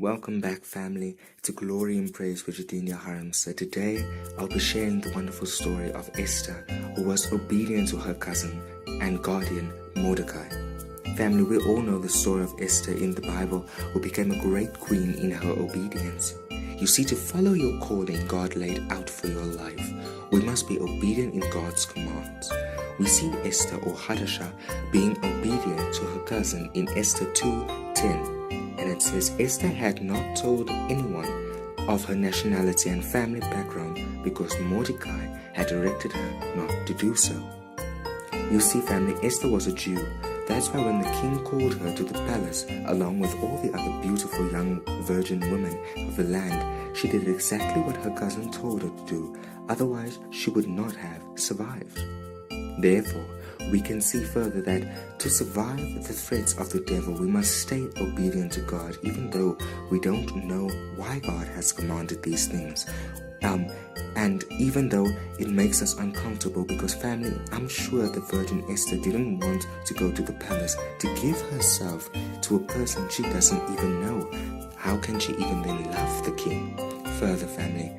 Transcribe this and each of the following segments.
Welcome back, family, to Glory and Praise with Jadenia Haram. So today, I'll be sharing the wonderful story of Esther, who was obedient to her cousin and guardian, Mordecai. Family, we all know the story of Esther in the Bible, who became a great queen in her obedience. You see, to follow your calling God laid out for your life, we must be obedient in God's commands. We see Esther or Hadashah being obedient to her cousin in Esther 2:10. And it says, Esther had not told anyone of her nationality and family background because Mordecai had directed her not to do so. You see, family, Esther was a Jew. That's why when the king called her to the palace, along with all the other beautiful young virgin women of the land, she did exactly what her cousin told her to do. Otherwise, she would not have survived. Therefore, we can see further that to survive the threats of the devil, we must stay obedient to God, even though we don't know why God has commanded these things. And even though it makes us uncomfortable, because family, I'm sure the Virgin Esther didn't want to go to the palace to give herself to a person she doesn't even know. How can she even then love the king? Further, family,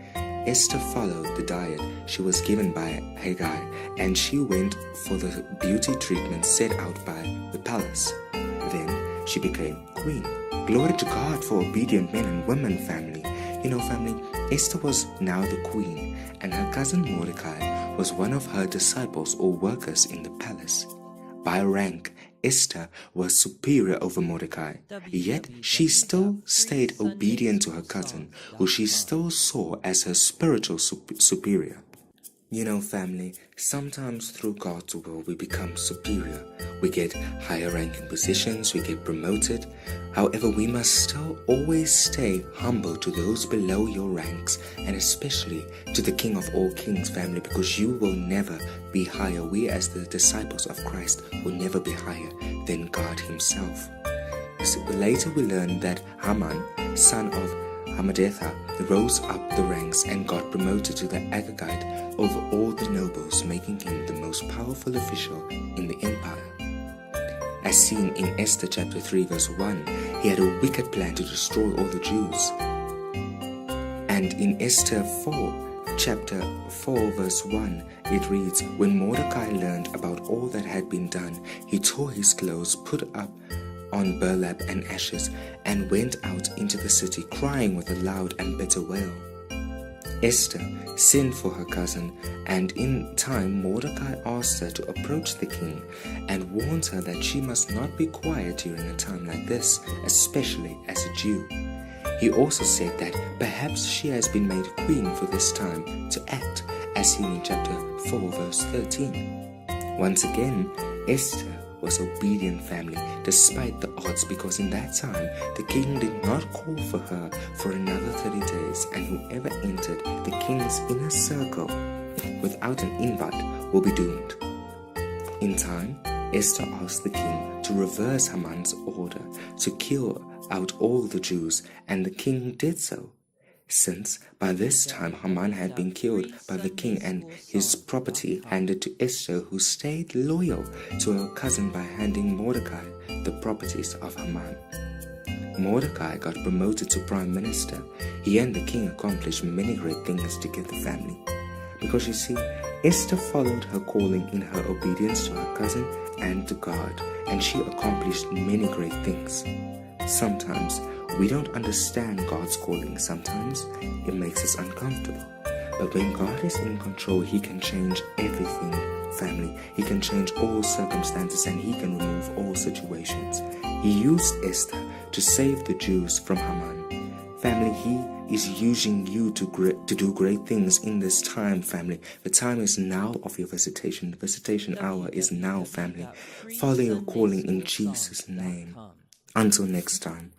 Esther followed the diet she was given by Haggai, and she went for the beauty treatment set out by the palace. Then she became queen. Glory to God for obedient men and women, family. You know, family, Esther was now the queen, and her cousin Mordecai was one of her disciples or workers in the palace. By rank, Esther was superior over Mordecai, yet she still stayed obedient to her cousin, who she still saw as her spiritual superior. You know, family, sometimes through God's will we become superior. We get higher ranking positions, we get promoted. However, we must still always stay humble to those below your ranks, and especially to the King of all kings, family, because you will never be higher. We as the disciples of Christ will never be higher than God himself. So later we learn that Haman, son of Hammedatha, rose up the ranks and got promoted to the Agagite over all the nobles, making him the most powerful official in the empire. As seen in Esther chapter 3 verse 1, he had a wicked plan to destroy all the Jews. And in Esther chapter 4 verse 1, it reads, when Mordecai learned about all that had been done, he tore his clothes, put up on burlap and ashes, and went out into the city crying with a loud and bitter wail. Esther sinned for her cousin, and in time Mordecai asked her to approach the king and warned her that she must not be quiet during a time like this, especially as a Jew. He also said that perhaps she has been made queen for this time to act, as seen in chapter 4 verse 13. Once again, Esther was obedient, family, despite the odds, because in that time the king did not call for her for another 30 days, and whoever entered the king's inner circle without an invite will be doomed. In time, Esther asked the king to reverse Haman's order to kill out all the Jews, and the king did so. Since by this time Haman had been killed by the king and his property handed to Esther, who stayed loyal to her cousin by handing Mordecai the properties of Haman. Mordecai got promoted to prime minister. He and the king accomplished many great things together, family. Because you see, Esther followed her calling in her obedience to her cousin and to God, and she accomplished many great things. Sometimes we don't understand God's calling. Sometimes it makes us uncomfortable. But when God is in control, he can change everything, family. He can change all circumstances, and he can remove all situations. He used Esther to save the Jews from Haman. Family, he is using you to do great things in this time, family. The time is now of your visitation. The visitation hour is now, family. Follow your calling in Jesus' name. Until next time.